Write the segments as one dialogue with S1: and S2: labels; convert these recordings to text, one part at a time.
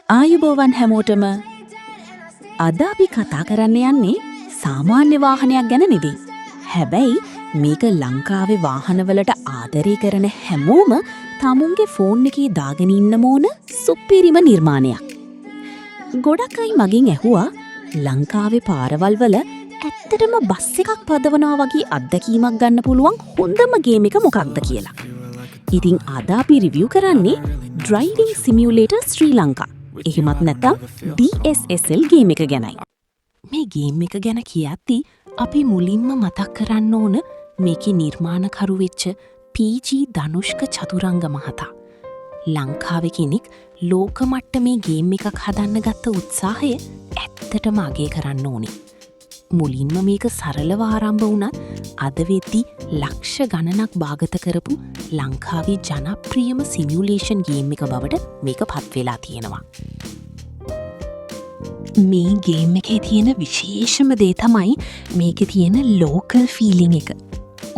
S1: ආයුබෝවන් හැමෝටම අද අපි කතා කරන්න යන්නේ සාමාන්‍ය වාහනයක් ගැන නෙවෙයි. හැබැයි මේක ලංකාවේ වාහනවලට ආදරය කරන හැමෝම තමුන්ගේ ෆෝන් එකේ දාගෙන ඉන්න මොන සුපිරිම නිර්මාණයක්. ගොඩක් අය මගෙන් ඇහුවා ලංකාවේ පාරවල් වල ඇත්තටම බස් එකක් පදවනවා වගේ අත්දැකීමක් ගන්න පුළුවන් හොඳම ගේම් එක මොකක්ද කියලා. ඉතින් අද අපි රිවිව් කරන්නේ Driving Simulator Sri Lanka. එහෙමත් නැත්නම් DSSL ගේම් එක ගැනයි. මේ ගේම් එක ගැන කියද්දි අපි මුලින්ම මතක් කරන්න ඕන මේකේ නිර්මාණකරු වෙච්ච PG ධනුෂ්ක චතුරංග මහතා. ලංකාවේ කෙනෙක් ලෝක මට්ටමේ ගේම් එකක් හදන්න ගත්ත උත්සාහය ඇත්තටම අගය කරන්න ඕනේ. මුලින්ම මේක සරලව ආරම්භ වුණත් අද වෙද්දි ලක්ෂ ගණනක් භාගත කරපු ලංකාවේ ජනප්‍රියම සිමියුලේෂන් ගේම් එක බවට මේක පත් වෙලා තියෙනවා. මේ ගේම් එකේ තියෙන විශේෂම දේ තමයි මේකේ තියෙන ලෝකල් ෆීලිං එක.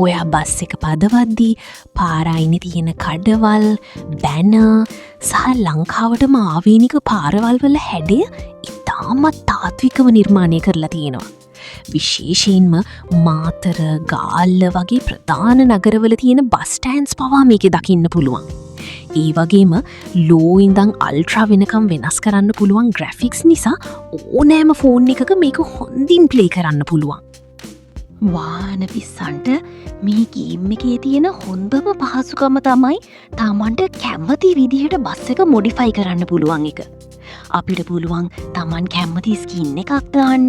S1: ඔයා බස් එක පදවද්දී පාරයිනේ තියෙන කඩවල්, බැනර් සහ ලංකාවටම ආවේනික පාරවල් වල හැඩය ඉතාමත් තාත්විකව නිර්මාණය කරලා තියෙනවා. විශේෂයෙන්ම මාතර, ගාල්ල වගේ ප්‍රධාන නගරවල තියෙන බස් ස්ටෑන්ඩ්ස් පවා මේකේ දකින්න පුළුවන්. ඒ වගේම ලෝ ඉඳන් අල්ට්‍රා වෙනකම් වෙනස් කරන්න පුළුවන් ග්‍රැෆික්ස් නිසා ඕනෑම ෆෝන් එකක මේක හොඳින් ප්ලේ කරන්න පුළුවන්. වාහන පිස්සන්ට මේ ගේම් එකේ තියෙන හොඳම පහසුකම තමයි තමන්ට කැමති විදිහට බස් එක මොඩිෆයි කරන්න පුළුවන් එක. අපිට පුළුවන් තමන් කැමති ස්කින් එකක් දාන්න,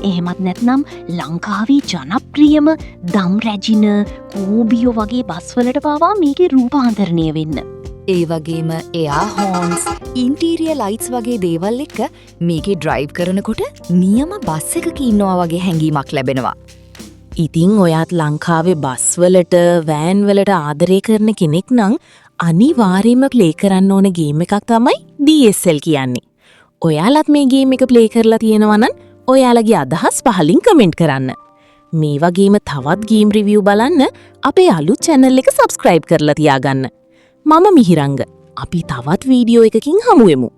S1: එහෙමත් නැත්නම් ලංකාවේ ජනප්‍රියම දම් රැජින, කෝබියෝ වගේ බස්වලට පවා මේකේ රූපාන්තරණය වෙන්න.
S2: ඒ වගේම එයා හෝන්ස්, ඉන්ටීරියර් ලයිට්ස් වගේ දේවල් එක්ක මේකේ ඩ්‍රයිව් කරනකොට නියම බස් එකක ඉන්නවා වගේ හැඟීමක් ලැබෙනවා.
S1: ඉතින් ඔයාත් ලංකාවේ බස්වලට, වෑන්වලට ආදරය කරන කෙනෙක් නම් අනිවාර්යයෙන්ම ප්ලේ කරන්න ඕන ගේම් එකක් තමයි DSL කියන්නේ. ඔයාලත් මේ ගේම් එක ප්ලේ කරලා තියෙනවා නම් ඔයාලගේ අදහස් පහලින් කමෙන්ට් කරන්න. මේ වගේම තවත් ගේම් රිවිව් බලන්න අපේ අලුත් channel එක subscribe කරලා තියාගන්න. මම මිහිරංග. අපි තවත් වීඩියෝ එකකින් හමු වෙමු.